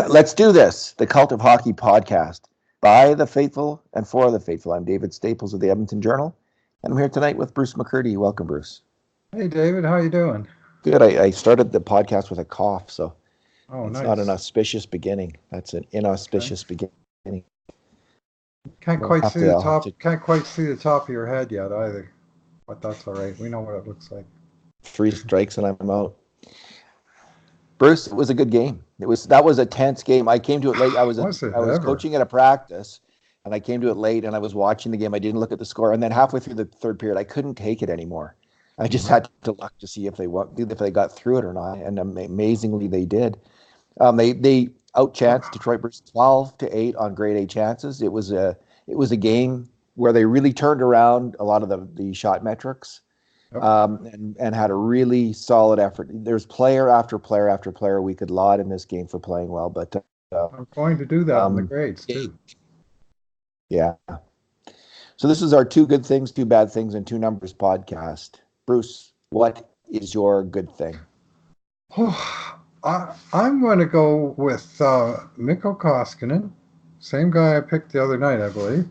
Let's do this. The Cult of Hockey podcast by the faithful and for the faithful. I'm David Staples of the Edmonton Journal, and I'm here tonight with Bruce McCurdy. Welcome, Bruce. Hey David, how you doing? Good. I started the podcast with a cough, so Oh, it's not an nice. auspicious beginning. That's an Okay. inauspicious beginning. Can't We'll quite have see to. the I'll have top. to. Can't quite see the top of your head yet either. But that's all right. We know what it looks like. 3 strikes and I'm out. Bruce, it was a good game. That was a tense game. I came to it late. Was it I was ever? coaching at a practice, and I came to it late, and I was watching the game. I didn't look at the score, and then halfway through the third period, I couldn't take it anymore. I just Mhm. had to look to see if they got through it or not, and amazingly they did. They outchanced Detroit Bruce 12-8 on grade A chances. It was a game where they really turned around a lot of the shot metrics, Yep. and had a really solid effort. There's player after player after player we could laud in this game for playing well, but I'm going to do that in the um, grades yeah, too. yeah. So this is our two good things, two bad things, and two numbers podcast. Bruce, what is your good thing? I'm going to go with Mikko Koskinen, same guy I picked the other night, I believe,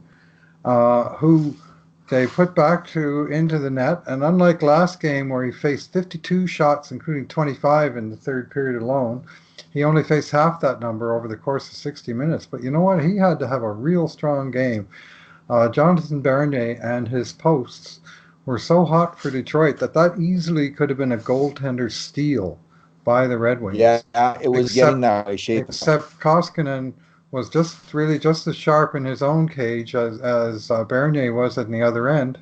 who they put back to into the net. And unlike last game where he faced 52 shots, including 25 in the third period alone, he only faced half that number over the course of 60 minutes. But you know what? He had to have a real strong game. Jonathan Bernier and his posts were so hot for Detroit that easily could have been a goaltender steal by the Red Yeah, Wings. it was getting Except that way shaping up. except Koskinen was just as sharp in his own cage as Bernier was at the other end,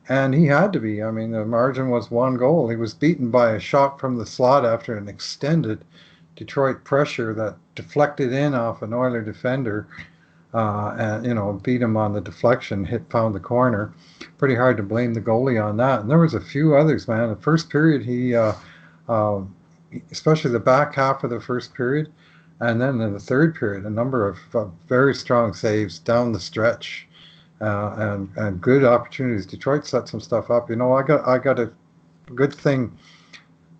and he had to be. I mean, the margin was 1 goal. He was beaten by a shot from the slot after an extended Detroit pressure that deflected in off an Oiler defender, and beat him on the deflection. Found the corner. Pretty hard to blame the goalie on that. And there was a few others, man. The first period, uh, especially the back half of the first period, and then in the third period, a number of very strong saves down the stretch, and good opportunities. Detroit set some stuff up. I got a good thing.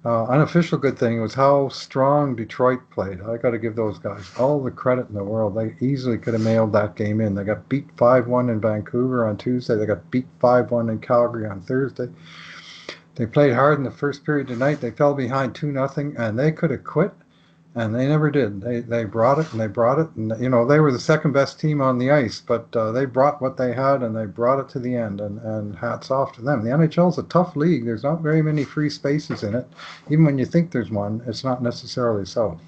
Unofficial good thing was how strong Detroit played. I got to give those guys all the credit in the world. They easily could have mailed that game in. They got beat 5-1 in Vancouver on Tuesday. They got beat 5-1 in Calgary on Thursday. They played hard in the first period tonight. They fell behind 2-0, and they could have quit, and they never did. They brought it, and they brought it, and they were the second best team on the ice, but they brought what they had, and they brought it to the end, and hats off to them. The NHL's a tough league. There's not very many free spaces in it. Even when you think there's one, it's not necessarily so.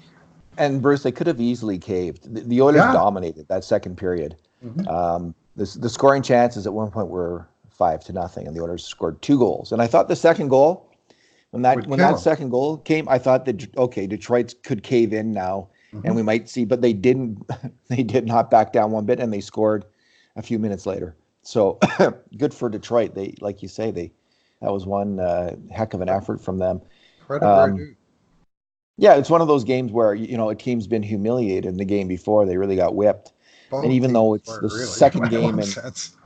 And Bruce, they could have easily caved. The Oilers Yeah. dominated that second period. Hmm. The scoring chances at one point were 5-0, and the Oilers scored 2 goals. And I thought the second goal, when that Would when kill that them. second goal came, I thought that okay, Detroit could cave in now, and Hmm. we might see, but they didn't. They did not back down one bit, and they scored a few minutes later. So good for Detroit. They, like you say, that was one heck of an effort from them. Credit where Um, due. yeah, it's one of those games where a team's been humiliated in the game before. They really got whipped, and Both even though teams it's were the really, in second game one and sense.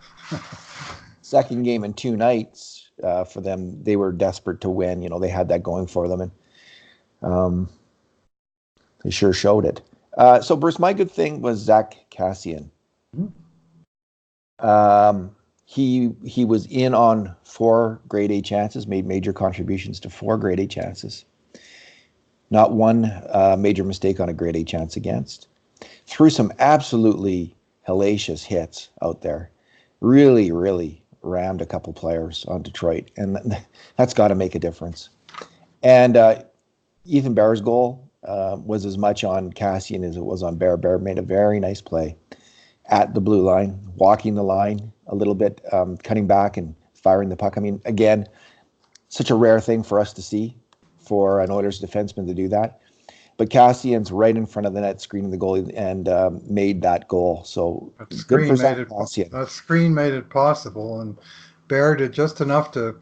second game in 2 nights for them, they were desperate to win. They had that going for them, and um, they sure showed it. So, Bruce, my good thing was Zack Kassian. He was in on 4 grade A chances, made major contributions to 4 grade A chances. Not one major mistake on a grade A chance against. Threw some absolutely hellacious hits out there. Really, really rammed a couple players on Detroit, and that's got to make a difference. And Ethan Bear's goal was as much on Kassian as it was on Bear. Bear made a very nice play at the blue line, walking the line a little bit, cutting back and firing the puck. I mean, again, such a rare thing for us to see for an Oilers defenseman to do that. But Cassian's right in front of the net, screening the goalie, and made that goal. So That good for screen Zack made it. Kassian. That screen made it possible, and Bear did just enough to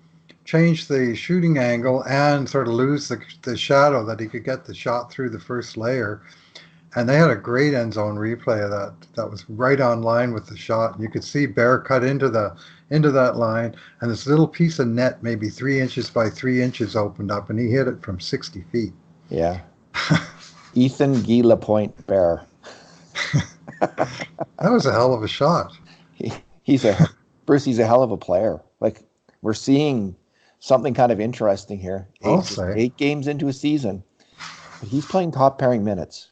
change the shooting angle and sort of lose the shadow that he could get the shot through the first layer. And they had a great end zone replay of that. That was right on line with the shot. You could see Bear cut into that line, and this little piece of net, maybe 3 inches by 3 inches, opened up, and he hit it from 60 feet. Yeah. Ethan Guy Lapointe Bear. That was a hell of a shot. He's a hell of a player. Like, we're seeing something kind of interesting here. I'll say. 8 games into a season, but he's playing top pairing minutes,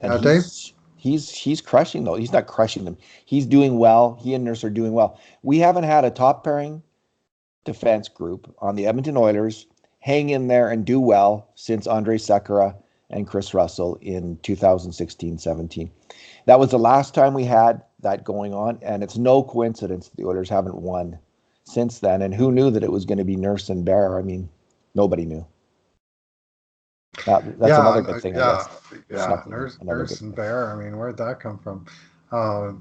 and Dave, he's crushing though. He's not crushing them. He's doing well. He and Nurse are doing well. We haven't had a top pairing defense group on the Edmonton Oilers hang in there and do well since Andre Sekera and Chris Russell in 2016-17. That was the last time we had that going on, and it's no coincidence the Oilers haven't won since then. And who knew that it was going to be Nurse and Bear? I mean, nobody knew. That's another good thing, I guess. Nurse and Bear. I mean, where'd that come from? I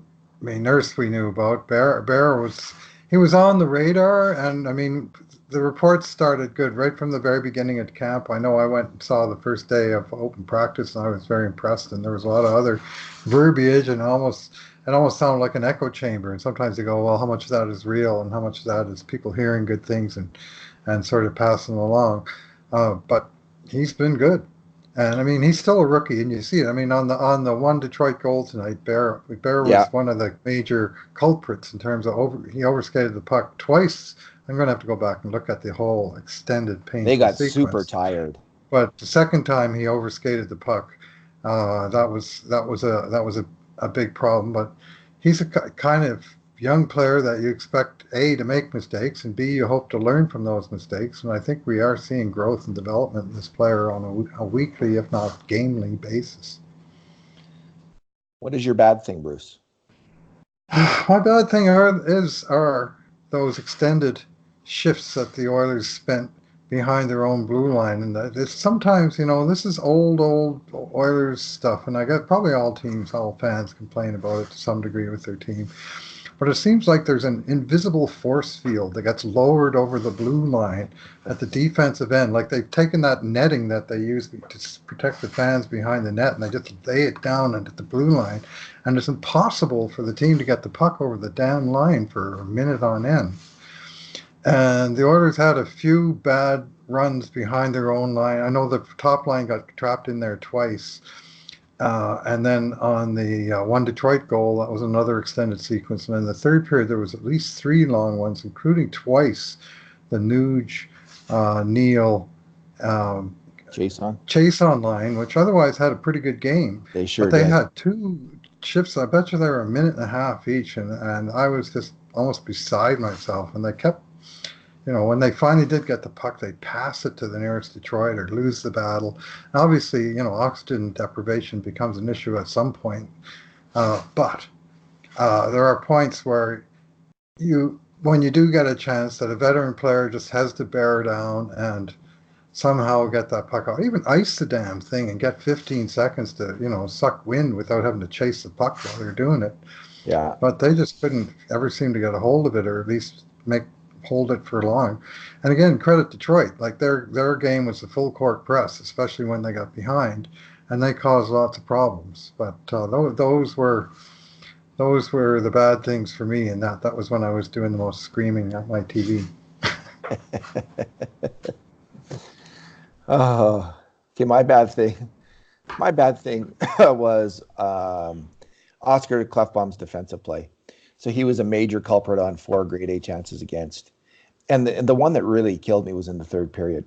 mean, Nurse we knew about. Bear he was on the radar, and I mean, the reports started good right from the very beginning at camp. I know I went and saw the first day of open practice, and I was very impressed. And there was a lot of other verbiage, and it almost sounded like an echo chamber. And sometimes you go, well, how much of that is real, and how much of that is people hearing good things and sort of passing along. But he's been good. And I mean, he's still a rookie, and you see it. I mean, on the one Detroit goal tonight, Bear was one of the major culprits in terms of he overskated the puck twice. I'm going to have to go back and look at the whole extended paint. They got super tired. But the second time he overskated the puck, that was a big problem. But he's a kind of young player that you expect A, to make mistakes, and B, you hope to learn from those mistakes. And I think we are seeing growth and development in this player on a weekly, if not gamely, basis. What is your bad thing, Bruce? My bad thing are those extended shifts that the Oilers spent behind their own blue line. And it's sometimes, this is old Oilers stuff, and I got probably all fans complain about it to some degree with their team. But it seems like there's an invisible force field that gets lowered over the blue line at the defensive end. Like they've taken that netting that they use to protect the fans behind the net, and they just lay it down at the blue line. And it's impossible for the team to get the puck over the damn line for a minute on end. And the Oilers had a few bad runs behind their own line. I know the top line got trapped in there twice. And then on the one Detroit goal, that was another extended sequence. And in the third period, there was at least 3 long ones, including twice the Nuge, Neal, Chase on line, which otherwise had a pretty good game. They sure did. But they did. had 2 shifts. I bet you they were a minute and a half each. And I was just almost beside myself. And they kept, when they finally did get the puck, they'd pass it to the nearest Detroiter, lose the battle. And obviously, oxygen deprivation becomes an issue at some point. But there are points where when you do get a chance that a veteran player just has to bear down and somehow get that puck out, even ice the damn thing and get 15 seconds to, suck wind without having to chase the puck while they're doing it. Yeah. But they just couldn't ever seem to get a hold of it, or at least hold it for long. And again, credit Detroit. Like their game was a full court press, especially when they got behind, and they caused lots of problems. But those were the bad things for me, and that was when I was doing the most screaming at my TV. Okay, my bad thing was Oscar Klefbom's defensive play. So he was a major culprit on 4 grade A chances against. And the one that really killed me was in the third period,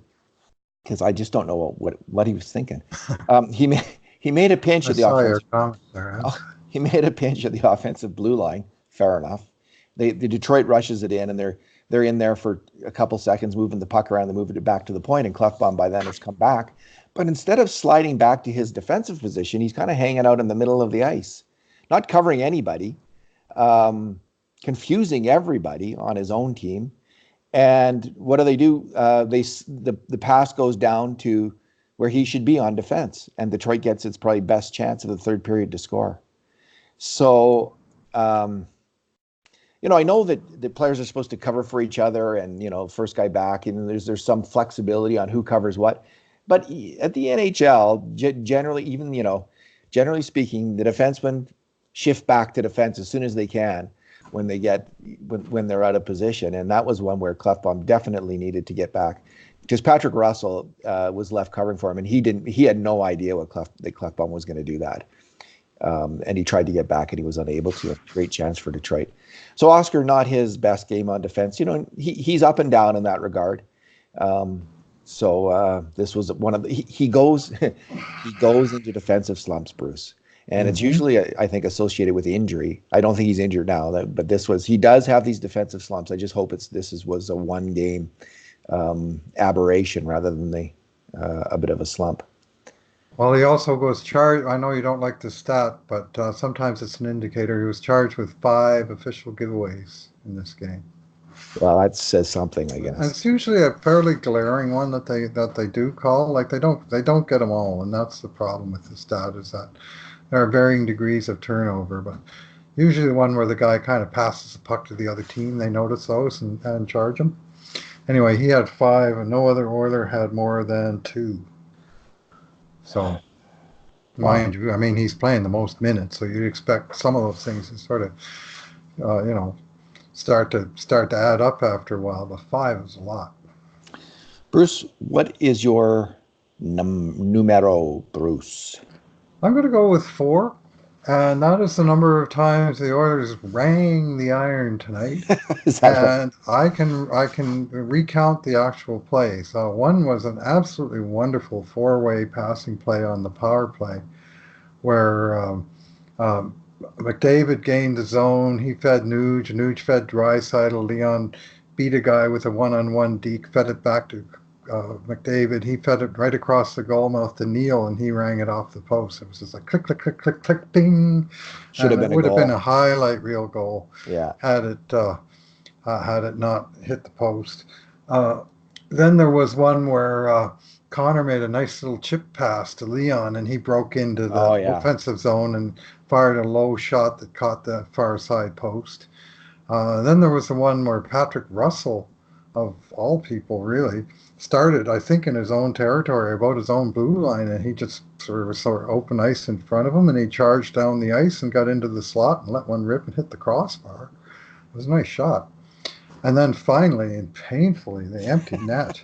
because I just don't know what he was thinking. He made a pinch at the offensive. He made a pinch at the offensive blue line. Fair enough. The Detroit rushes it in, and they're in there for a couple seconds, moving the puck around, and moving it back to the point. And Klefbom by then has come back, but instead of sliding back to his defensive position, he's kind of hanging out in the middle of the ice, not covering anybody. Confusing everybody on his own team. And what do? The pass goes down to where he should be on defense, and Detroit gets its probably best chance of the third period to score. So, I know that the players are supposed to cover for each other, and first guy back, and there's some flexibility on who covers what. But at the NHL, generally speaking, the defensemen shift back to defense as soon as they can when they're out of position. And that was one where Klefbom definitely needed to get back because Patrick Russell was left covering for him, and he had no idea what Klefbom was going to do that. And he tried to get back, and he was unable to. A great chance for Detroit. So Oscar, not his best game on defense. He's up and down in that regard. So this was one of the, he goes he goes into defensive slumps, Bruce, and it's usually I think associated with injury. I don't think he's injured now, but he does have these defensive slumps. I just hope was a one game aberration rather than a bit of a slump. Well, he also was charged. I know you don't like the stat, but sometimes it's an indicator. He was charged with 5 official giveaways in this game. Well, that says something, I guess. And it's usually a fairly glaring one that they do call. Like they don't get them all, and that's the problem with the stat, is that there are varying degrees of turnover. But usually the one where the guy kind of passes the puck to the other team, they notice those and charge him. Anyway, he had 5, and no other Oiler had more than 2. So, mind you, I mean, he's playing the most minutes, so you'd expect some of those things to sort of, start to add up after a while. But 5 is a lot. Bruce, what is your numero, Bruce? I'm going to go with 4, and that is the number of times the Oilers rang the iron tonight. And right? I can recount the actual play. So one was an absolutely wonderful 4-way passing play on the power play, where McDavid gained the zone. He fed Nuge. Nuge fed Draisaitl. Leon beat a guy with a one-on-one deke, fed it back to McDavid. He fed it right across the goalmouth to Neal, and he rang it off the post. It was just like click, click, click, click, click, bing. Should have been a goal. It would have been a highlight reel goal. Yeah. Had it not hit the post. Then there was one where Connor made a nice little chip pass to Leon, and he broke into the offensive zone and fired a low shot that caught the far side post. Then there was the one where Patrick Russell, of all people really, started, I think, in his own territory, about his own blue line, and he just sort of open ice in front of him, and he charged down the ice and got into the slot and let one rip and hit the crossbar. It was a nice shot. And then finally and painfully, the empty net.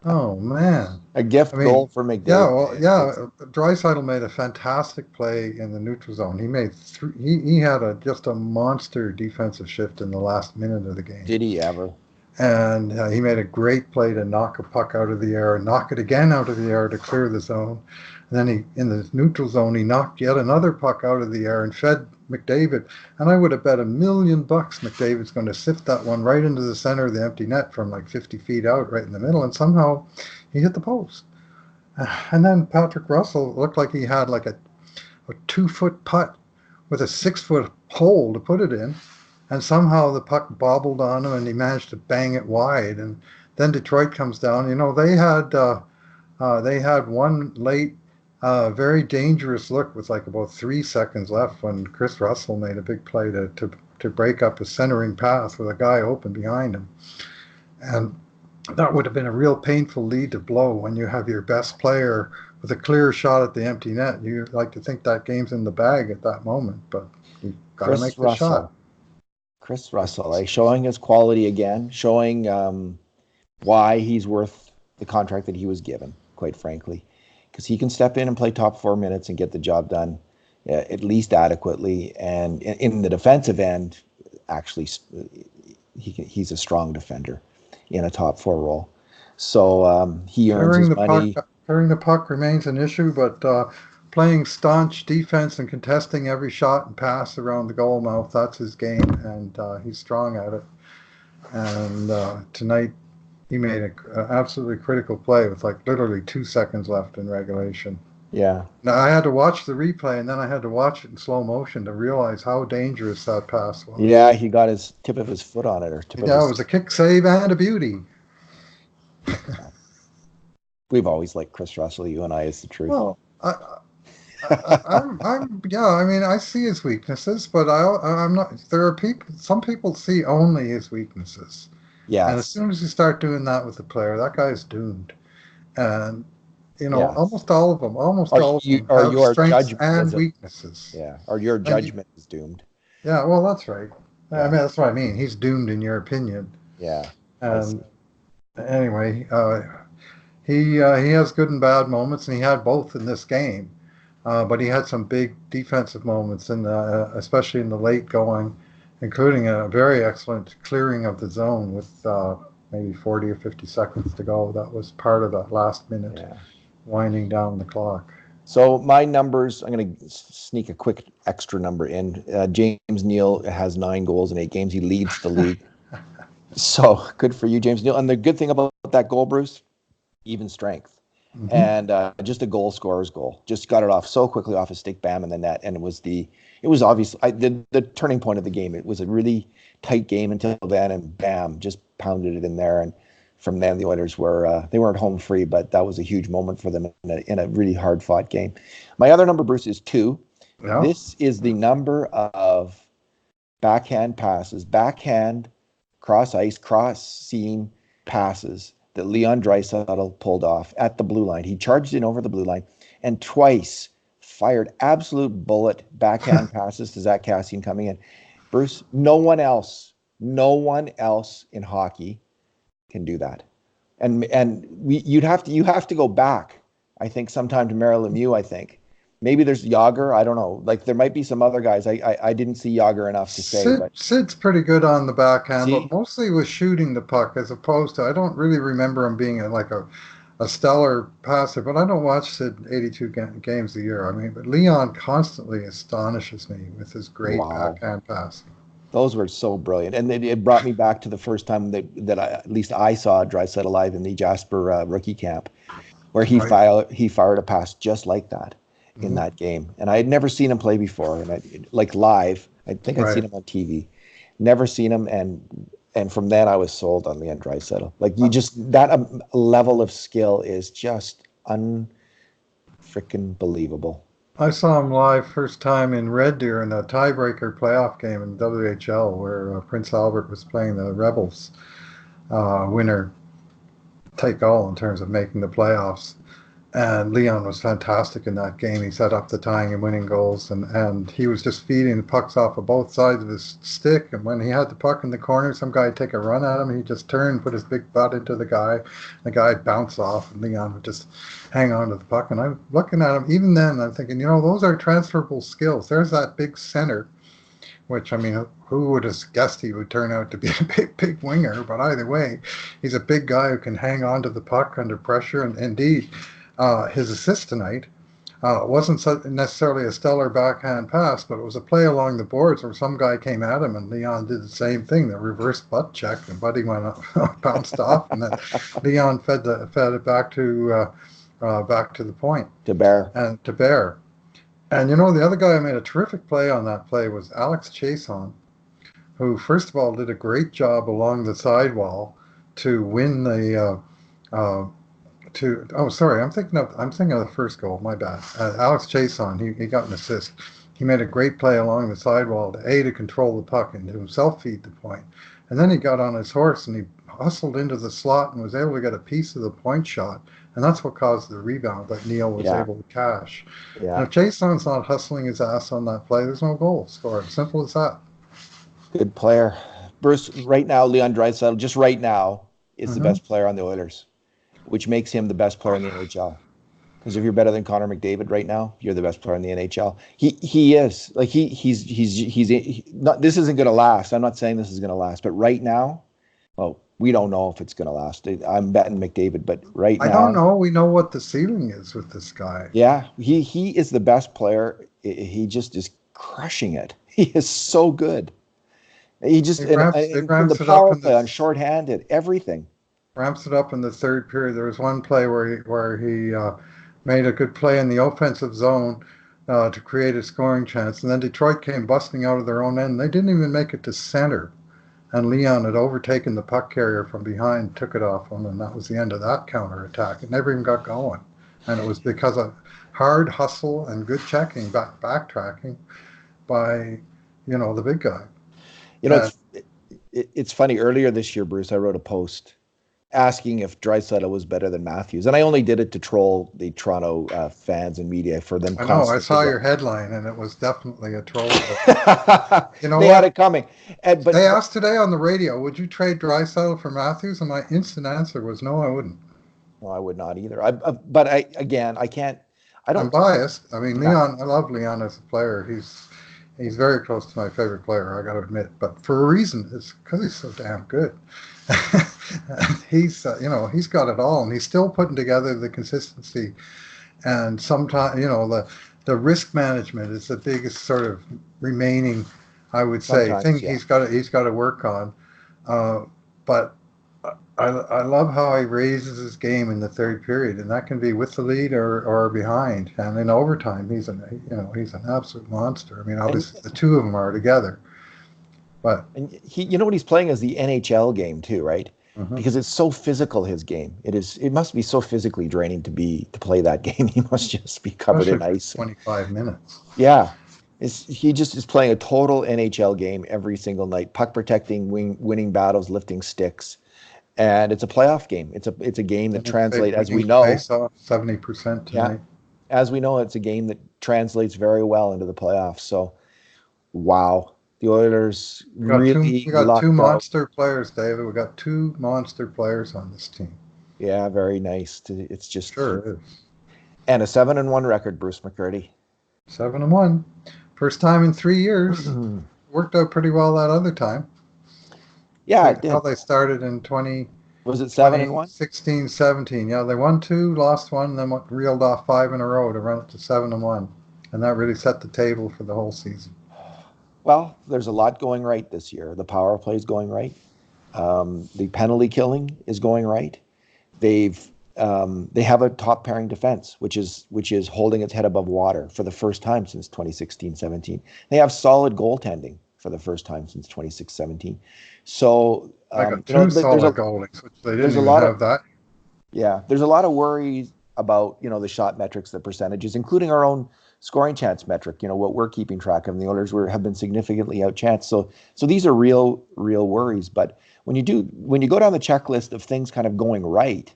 Oh, man. A goal for McDavid. Draisaitl made a fantastic play in the neutral zone. He made he had just a monster defensive shift in the last minute of the game. Did he ever? And he made a great play to knock a puck out of the air and knock it again out of the air to clear the zone. And then in the neutral zone, he knocked yet another puck out of the air and fed McDavid. And I would have bet $1 million McDavid's going to sift that one right into the center of the empty net from like 50 feet out, right in the middle. And somehow he hit the post. And then Patrick Russell looked like he had like a 2-foot putt with a 6-foot hole to put it in. And somehow the puck bobbled on him, and he managed to bang it wide. And then Detroit comes down. They had one late, very dangerous look with like about 3 seconds left when Chris Russell made a big play to break up a centering path with a guy open behind him. And that would have been a real painful lead to blow when you have your best player with a clear shot at the empty net. You like to think that game's in the bag at that moment, but you got to make the shot. Chris Russell, showing his quality again, showing why he's worth the contract that he was given, quite frankly, because he can step in and play top 4 minutes and get the job done at least adequately. And in the defensive end, actually, he's a strong defender in a top 4 role. So he earns his money. Carrying the puck remains an issue, but playing staunch defense and contesting every shot and pass around the goal mouth, that's his game, and he's strong at it. And tonight he made an absolutely critical play with like literally 2 seconds left in regulation. Yeah. Now I had to watch the replay, and then I had to watch it in slow motion to realize how dangerous that pass was. Yeah, he got his tip of his foot on it. It was a kick save and a beauty. We've always liked Chris Russell, you and I, is the truth. Well, I see his weaknesses, but I'm not. There are some people see only his weaknesses. Yeah. And as soon as you start doing that with the player, that guy's doomed. And almost all of them have strengths and weaknesses. Yeah. Or your judgment is doomed. Yeah. Well, that's right. Yeah. I mean, that's what I mean. He's doomed in your opinion. Yeah. And Anyway, he has good and bad moments, and he had both in this game. But he had some big defensive moments, especially in the late going, including a very excellent clearing of the zone with maybe 40 or 50 seconds to go. That was part of that last minute Yeah. winding down the clock. So my numbers, I'm going to sneak a quick extra number in. James Neal has 9 goals in 8 games. He leads the league. So good for you, James Neal. And the good thing about that goal, Bruce, even strength. Hmm. And just a goal scorer's goal. Just got it off so quickly off his stick, bam, in the net. And it was obvious, the turning point of the game. It was a really tight game until then, and bam, just pounded it in there. And from then, the Oilers they weren't home free, but that was a huge moment for them in a really hard fought game. My other number, Bruce, is 2. Yeah. This is the number of backhand passes, backhand, cross ice, cross seam passes that Leon Draisaitl pulled off at the blue line. He charged in over the blue line and twice fired absolute bullet backhand passes to Zack Kassian coming in. Bruce, no one else in hockey can do that. And you have to go back, I think, sometime to Mario Lemieux, I think. Maybe there's Yager. I don't know. Like there might be some other guys. I didn't see Yager enough to say, but Sid's pretty good on the backhand, but see, mostly was shooting the puck as opposed to. I don't really remember him being a stellar passer, but I don't watch Sid 82 games a year. I mean, but Leon constantly astonishes me with his great wow. backhand pass. Those were so brilliant, and it brought me back to the first time at least I saw Draisaitl live in the Jasper rookie camp, where Right. he fired a pass just like that in Hmm. that game, and I had never seen him play before, and like live. I think I'd seen Right. him on TV, never seen him, and from then I was sold on Leon Draisaitl. Like you just that level of skill is just unfreaking believable. I saw him live first time in Red Deer in a tiebreaker playoff game in WHL where Prince Albert was playing the Rebels winner take all in terms of making the playoffs. And Leon was fantastic in that game. He set up the tying and winning goals, and he was just feeding the pucks off of both sides of his stick. And when he had the puck in the corner, some guy would take a run at him. He'd just turn, put his big butt into the guy. The guy would bounce off, and Leon would just hang on to the puck. And I'm looking at him, even then, I'm thinking, those are transferable skills. There's that big center, which, I mean, who would have guessed he would turn out to be a big winger? But either way, he's a big guy who can hang on to the puck under pressure. And indeed, his assist tonight wasn't necessarily a stellar backhand pass, but it was a play along the boards where some guy came at him and Leon did the same thing, the reverse butt check, and Buddy went up, bounced off, and then Leon fed it back to the point To Bear. and to Bear. And the other guy who made a terrific play on that play was Alex Chason, who first of all did a great job along the sidewall to win the sorry, I'm thinking of the first goal. My bad. Alex Chason, he got an assist. He made a great play along the sidewall to control the puck and to himself feed the point. And then he got on his horse and he hustled into the slot and was able to get a piece of the point shot. And that's what caused the rebound that Neal was Yeah, able to cash. And yeah. if Jason's not hustling his ass on that play, there's no goal scored. Simple as that. Good player. Bruce, right now, Leon Draisaitl, just right now, is the Hmm. best player on the Oilers, which makes him the best player in the NHL. Because if you're better than Connor McDavid right now, you're the best player in the NHL. He is like he's not. This isn't going to last. I'm not saying this is going to last, but right now, well, we don't know if it's going to last. I'm betting McDavid, but right I don't now, know. We know what the ceiling is with this guy. yeah, he is the best player. He just is crushing it. He is so good. He just They and from the ramps it up power in play on this shorthanded, everything. ramps it up in the third period. There was one play where he made a good play in the offensive zone to create a scoring chance, and then Detroit came busting out of their own end. They didn't even make it to center, and Leon had overtaken the puck carrier from behind, took it off him, and that was the end of that counter attack. It never even got going, and it was because of hard hustle and good checking, backtracking by the big guy. You know, And it's funny. Earlier this year, Bruce, I wrote a post asking if Draisaitl was better than Matthews, and I only did it to troll the Toronto fans and media for them I know. I saw constantly. your headline, and it was definitely a troll. You know They had what? it coming, and They but asked today on the radio, "Would you trade Draisaitl for Matthews?" And my instant answer was, "No, I wouldn't." no, I would not either. But I again, I can't. I I'm don't. biased. I mean, Yeah, Leon. I love Leon as a player. He's very close to my favorite player. I got to admit, but for a reason. It's because he's so damn good. He's got it all, and he's still putting together the consistency. And sometimes, the risk management is the biggest sort of remaining, I would say, thing sometimes, yeah. he's got to work on. Uh, but I love how he raises his game in the third period, and that can be with the lead or behind. And in overtime, he's an absolute monster. I mean, And obviously the two of them are together, but and he, you know what he's playing is the NHL game too, right? mhm. Because it's so physical. His game. It is. It must be so physically draining to play that game. He must just be covered Especially in for ice. 25 minutes. Yeah. He just is playing a total NHL game every single night, puck protecting, winning battles, lifting sticks, and it's a playoff game. It's a game that translates, as we Winning know. face off 70% Yeah, tonight. as we know, it's a game that translates very well into the playoffs. So, wow, the Oilers really We got two lucked out. monster players, David. We got two monster players on this team. Yeah, very nice. It's just Sure it is. and a 7-1 record, Bruce McCurdy. 7-1. First time in 3 years. Worked out pretty well that other time. Yeah, See it how did. they started in 20, Was it 7-1? 2016, 17. Yeah, they won two, lost one, then reeled off five in a row to run it to 7-1. And that really set the table for the whole season. Well, there's a lot going right this year. The power play is going right. The penalty killing is going right. They have a top pairing defense, which is holding its head above water for the first time since 2016-17. They have solid goaltending for the first time since 26-17. So I got two solid goalies, which they didn't there's a even lot of have that. yeah, there's a lot of worries about the shot metrics, the percentages, including our own scoring chance metric. What we're keeping track of. And the Oilers have been significantly outchanced. So these are real worries. But when you go down the checklist of things kind of going right,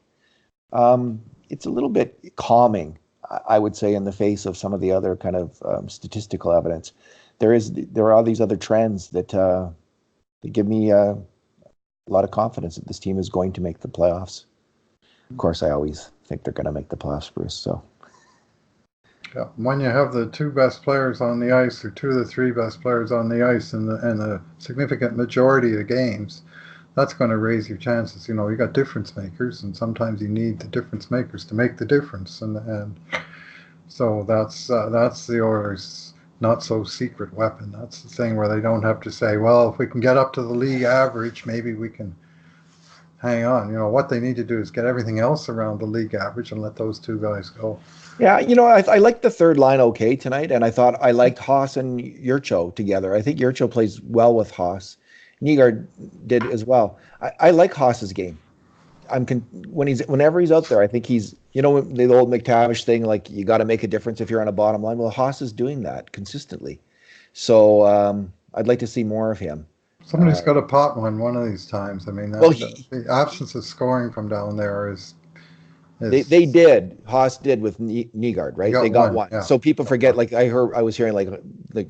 it's a little bit calming, I would say, in the face of some of the other kind of statistical evidence. There are these other trends that give me a lot of confidence that this team is going to make the playoffs. Of course, I always think they're going to make the playoffs, Bruce. So, yeah, when you have the two best players on the ice, or two of the three best players on the ice, in the significant majority of games, that's going to raise your chances. You got difference makers, and sometimes you need the difference makers to make the difference. And so that's the Oilers' not so secret weapon. That's the thing where they don't have to say, well, if we can get up to the league average, maybe we can hang on. What they need to do is get everything else around the league average and let those two guys go. yeah, I liked the third line okay tonight, and I thought I liked Haas and Yurcho together. I think Yurcho plays well with Haas. Nygaard did as well. I like Haas's game. Whenever he's out there, I think he's the old McTavish thing, like you got to make a difference if you're on a bottom line. Well, Haas is doing that consistently, so I'd like to see more of him. Somebody's got to pot one of these times. I mean, the absence of scoring from down there is they did. Haas did with Nygaard, right? They got one. Yeah. So people forget. Like I was hearing like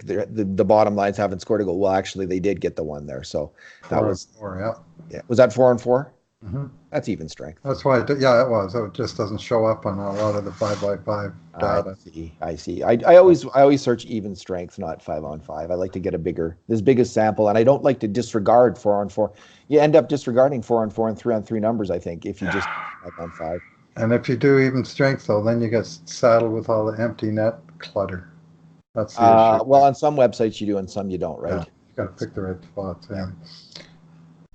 the bottom lines haven't scored a goal. Well, actually, they did get the one there. So that was 4, yeah. Was that 4-4? Mm-hmm. That's even strength. That's why. It was. It just doesn't show up on a lot of the 5x5 data. I see. I always search even strength, not 5-on-5. I like to get this biggest sample, and I don't like to disregard 4-on-4. You end up disregarding 4-on-4 and 3-on-3 numbers, I think, if you just 5-on-5. And if you do even strength, though, then you get saddled with all the empty net clutter. That's the issue. Well, on some websites you do, and some you don't, right? Yeah, you got to pick the right spots. Yeah.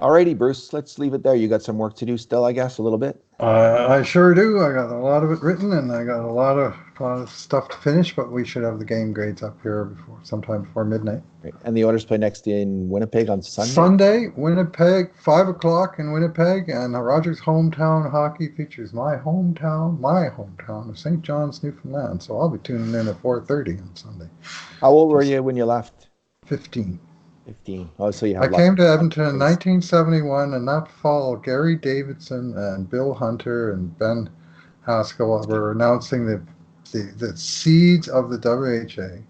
Alrighty, Bruce, let's leave it there. You got some work to do still, I guess, a little bit? I sure do. I got a lot of it written, and I got a lot of stuff to finish, but we should have the game grades up here sometime before midnight. Great. And the Oilers play next in Winnipeg on Sunday? Sunday, Winnipeg, 5 o'clock in Winnipeg, and Rogers Hometown Hockey features my hometown of St. John's, Newfoundland. So I'll be tuning in at 4:30 on Sunday. How old were you when you left? 15. 15. Oh, so you I have lots came to of Edmonton in days. 1971, and that fall, Gary Davidson and Bill Hunter and Ben Haskell were announcing the seeds of the WHA.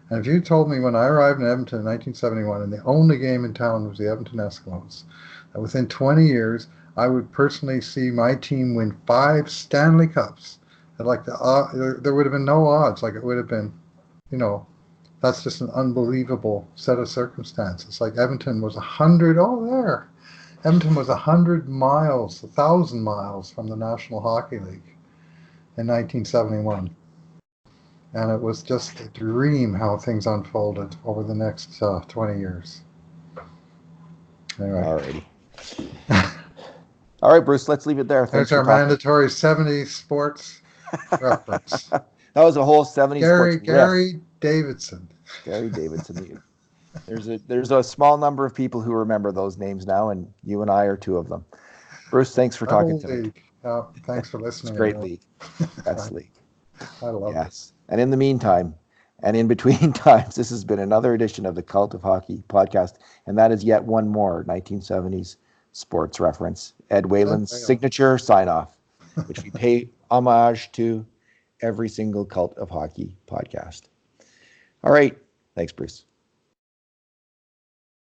And if you told me when I arrived in Edmonton in 1971, and the only game in town was the Edmonton Eskimos, that within 20 years I would personally see my team win 5 Stanley Cups, that like there would have been no odds. Like it would have been, you know, that's just an unbelievable set of circumstances. Like Edmonton was 100. Oh, there. Edmonton was 100 miles, 1,000 miles from the National Hockey League in 1971. And it was just a dream how things unfolded over the next 20 years. Anyway, Alrighty. All right, Bruce, let's leave it there. Thanks there's for our talking. mandatory 70s sports reference. That was a whole 70s sports riff. Gary Davidson. Gary Davidson. There's a small number of people who remember those names now, and you and I are two of them. Bruce, thanks for talking to me. Thanks for listening. It's a great league. Best league. I love Yes. And in the meantime, and in between times, this has been another edition of the Cult of Hockey podcast, and that is yet one more 1970s sports reference. Ed Whalen's signature sign-off, which we pay homage to every single Cult of Hockey podcast. All right. Thanks, Bruce.